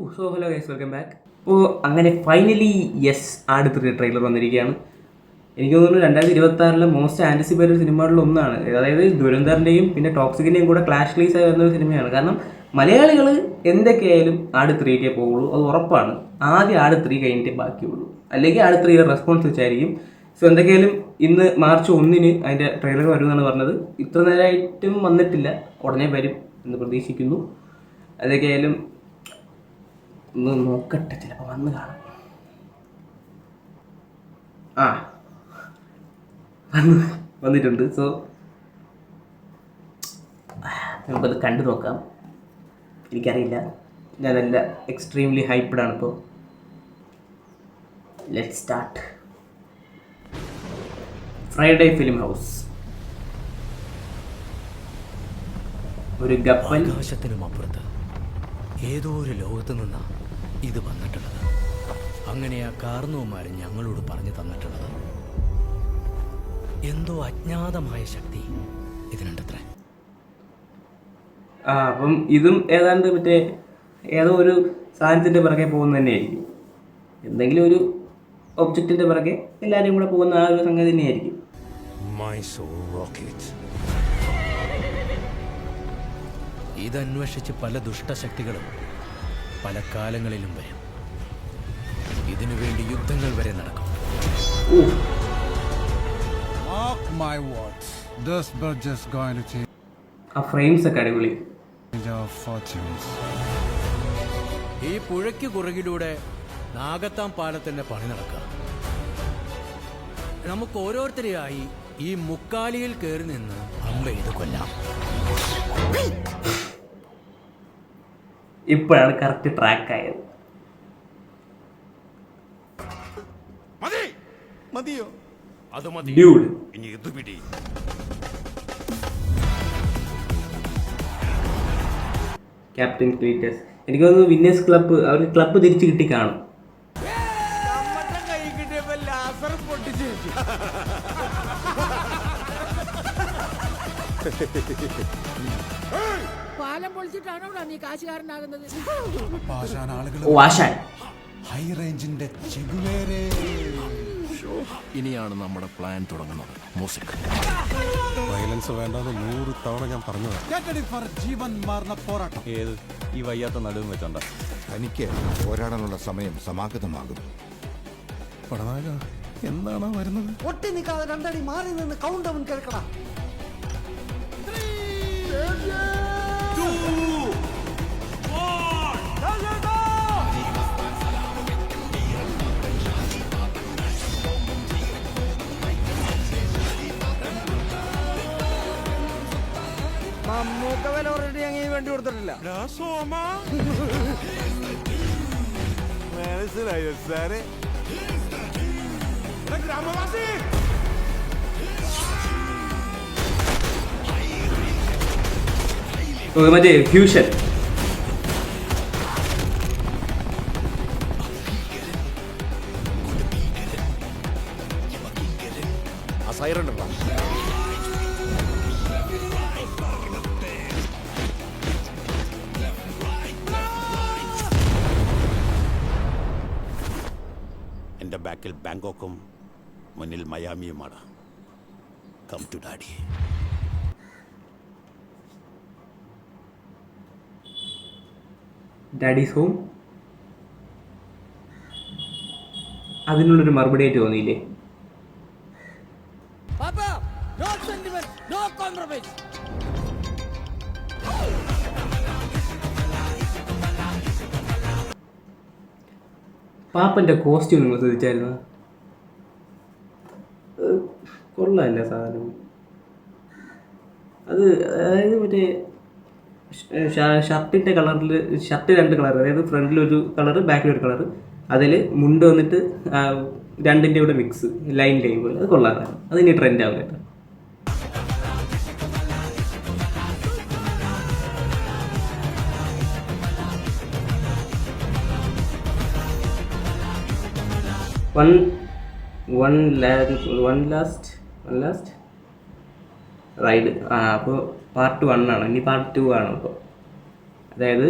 So hello guys, welcome back. അപ്പോൾ അങ്ങനെ finally ആട് 3 ട്രെയിലർ വന്നിരിക്കുകയാണ്. എനിക്ക് തോന്നുന്നു 2026 മോസ്റ്റ് ആൻറ്റിസിപ്പേറ്റഡ് സിനിമകളിൽ ഒന്നാണ്. അതായത് ദുരന്തറിൻ്റെയും പിന്നെ ടോക്സിക്കിൻ്റെയും കൂടെ ക്ലാഷ് റിലീസ് ആയി വരുന്ന ഒരു സിനിമയാണ്. കാരണം മലയാളികൾ എന്തൊക്കെയായാലും ആട് 3 പോകുള്ളൂ, അത് ഉറപ്പാണ്. ആദ്യം ആട് 3 കഴിഞ്ഞിട്ടേ ബാക്കിയുള്ളൂ, അല്ലെങ്കിൽ ആട് 3 റെസ്പോൺസ് വെച്ചായിരിക്കും. സോ എന്തൊക്കെയായാലും ഇന്ന് മാർച്ച് 1 അതിൻ്റെ ട്രെയിലർ വരുമെന്നാണ് പറഞ്ഞത്. ഇത്ര നേരമായിട്ടും വന്നിട്ടില്ല, ഉടനെ വരും എന്ന് പ്രതീക്ഷിക്കുന്നു. അതൊക്കെയായാലും ഒന്ന് നോക്കട്ടെ, ചിലപ്പോൾ വന്ന് കാണും. വന്നിട്ടുണ്ട്. സോ നമുക്കത് കണ്ടു നോക്കാം. എനിക്കറിയില്ല, ഞാനല്ല എക്സ്ട്രീംലി ഹൈപ്പ്ഡാണ് ഇപ്പോൾ. Let start. Friday film house. ഒരു കപ്പൽ ആകാശത്തിനും അപ്പുറത്ത് ഏതോ ഒരു ലോകത്ത് നിന്നാ ഇത് വന്നിട്ടുള്ളത്. അങ്ങനെ ആ കാരണവന്മാര് ഞങ്ങളോട് പറഞ്ഞു തന്നിട്ടുള്ളത് എന്തോ അജ്ഞാതമായ ശക്തി ഇതിനുണ്ടത്രേ. അപ്പം ഇതും ഏതാണ്ട് മറ്റേ ഏതോ ഒരു സാധനത്തിൻ്റെ പിറകെ പോകുന്ന തന്നെയായിരിക്കും. എന്തെങ്കിലും ഒരു ഒബ്ജക്റ്റിൻ്റെ പിറകെ എല്ലാവരും കൂടെ പോകുന്ന ആ ഒരു സംഗതി തന്നെയായിരിക്കും. ഇതന്വേഷിച്ച് പല ദുഷ്ടശക്തികളും പല കാലങ്ങളിലും വരും. ഇതിനു വേണ്ടി യുദ്ധങ്ങൾ വരെ നടക്കും. My words. This bridge is going to change ആ ഫ്രെയിംസ് ഒക്കെ അടിപൊളി. our fortunes. ഈ പുഴയ്ക്ക് കുറുകിലൂടെ നാഗത്താം പാലത്തിന്റെ പണി നടക്കുക. നമുക്ക് ഓരോരുത്തരെയായി ഈ മുക്കാലിയിൽ കയറി നിന്ന് അമ്പെയ്ത് കൊല്ലാം. ഇപ്പോഴാണ് കറക്റ്റ് ട്രാക്ക് ആയത്. മതിയോ? അത് മതി. ഡ്യൂഡ്. ഇനി ഇത് പിടി. Captain Cletus. എനിക്ക് തോന്നുന്നു വിന്നേഴ്സ് ക്ലബ്ബ്, അവർ ക്ലബ്ബ് തിരിച്ചു കിട്ടി കാണും. പാലം പൊളിച്ചിട്ടാണോ നീ കാശുകാരനാകുന്നത്? പാഷാൻ ആളുകൾ ഓ, ആശാൻ. ഹൈ റേഞ്ചിന്റെ ചെഗുവേരെ. ഇനിയാണ് നമ്മുടെ പ്ലാൻ തുടങ്ങുന്നത്. മ്യൂസിക്. വയലൻസ് വേണ്ടെന്ന് 100 തവണ ഞാൻ പറഞ്ഞതാ. Get ready for ജീവൻ മാർന്ന പോരാട്ടം. ഏത് ഈ വയ്യാത്ത നടുവും വെച്ചോണ്ട തനിക്ക് പോരാടാനുള്ള സമയം സമാഗതമാകും. പടനാക എന്താണോ വരുന്നത്? ഒട്ടി നിൽക്കാതെ രണ്ടടി മാറി നിന്ന് കൗണ്ട് ഡൗൺ കേൾക്കണം. മമ്മൂക്ക വില ഓൾറെഡി അങ്ങനെ വേണ്ടി കൊടുത്തിട്ടില്ല. മനസ്സിലായോ സാറേ? മറ്റേ ഫ്യൂഷൻ. ആ സൈറൺ ഉണ്ടോ? എൻ്റെ ബാക്കിൽ ബാങ്കോക്കും മുന്നിൽ മയാമിയുമാണ്. Come to daddy. Daddy's home. അതിനുള്ളൊരു മറുപടി ആയിട്ട് തോന്നിയില്ലേ? Papa, no sentiment, no compromise. പാപ്പൻ്റെ കോസ്റ്റ്യൂം നിങ്ങൾ ശ്രദ്ധിച്ചായിരുന്നു? കൊള്ളാമല്ല സാധനം. അത് അതായത് മറ്റേ ഷർട്ടിൻ്റെ കളറിൽ, ഷർട്ട് 2 കളർ, അതായത് ഫ്രണ്ടിലൊരു കളറ് ബാക്കിലൊരു കളറ്, അതിൽ മുണ്ട് വന്നിട്ട് രണ്ടിൻ്റെ കൂടെ മിക്സ്, ലൈൻ പോലെ. അത് കൊള്ളാറാണ്. അതിനി ട്രെൻഡ് ആവും കേട്ടോ. One last ride. അപ്പോൾ പാർട്ട് 1 ആണ്, ഇനി പാർട്ട് 2 ആണ്. അപ്പോൾ അതായത്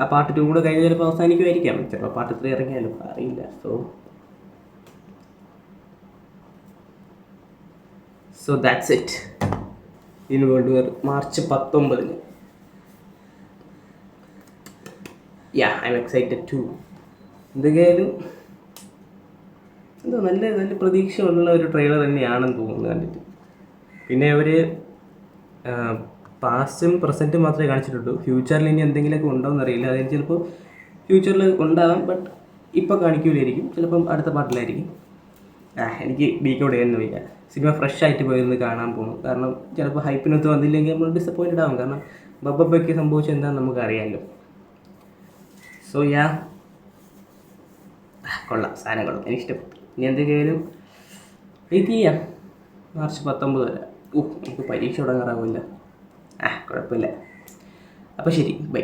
ആ പാർട്ട് 2 കൂടെ കഴിഞ്ഞ് ചിലപ്പോൾ അവസാനിക്കുമായിരിക്കാം, ചിലപ്പോൾ പാർട്ട് 3 ഇറങ്ങിയാലും അറിയില്ല. So that's it in world war March 19. I'm excited too. എന്തൊക്കെയായാലും എന്തോ നല്ല നല്ല പ്രതീക്ഷയുള്ള ഒരു ട്രെയിലർ തന്നെയാണെന്ന് തോന്നുന്നു കണ്ടിട്ട്. പിന്നെ അവർ പാസ്റ്റും പ്രസൻറ്റും മാത്രമേ കാണിച്ചിട്ടുള്ളൂ. ഫ്യൂച്ചറിൽ ഇനി എന്തെങ്കിലുമൊക്കെ ഉണ്ടോയെന്ന് അറിയില്ല. അതിന് ചിലപ്പോൾ ഫ്യൂച്ചറിൽ ഉണ്ടാകാം, ബട്ട് ഇപ്പോൾ കാണിക്കില്ലായിരിക്കും, ചിലപ്പം അടുത്ത പാർട്ടിലായിരിക്കും. എനിക്ക് ഡീകോഡ് ചെയ്യുന്നില്ല. സിനിമ ഫ്രഷ് ആയിട്ട് പോയിരുന്ന് കാണാൻ പോകുന്നു. കാരണം ചിലപ്പോൾ ഹൈപ്പിനൊത്ത് വന്നില്ലെങ്കിൽ നമ്മൾ ഡിസപ്പോയിൻറ്റഡ് ആകും. കാരണം ബബ്ബയ്ക്ക് സംഭവിച്ചത് എന്താണെന്ന് നമുക്ക് അറിയാമല്ലോ. സോ കൊള്ളാം, സാധനം കൊള്ളാം, എനിക്കിഷ്ടപ്പെട്ടു. ഇനി എന്തൊക്കെയായാലും വെയിറ്റ് ചെയ്യാം മാർച്ച് 19 വരെ. നമുക്ക് പരീക്ഷ തുടങ്ങാറാവില്ല. കുഴപ്പമില്ല. അപ്പോൾ ശരി, ബൈ.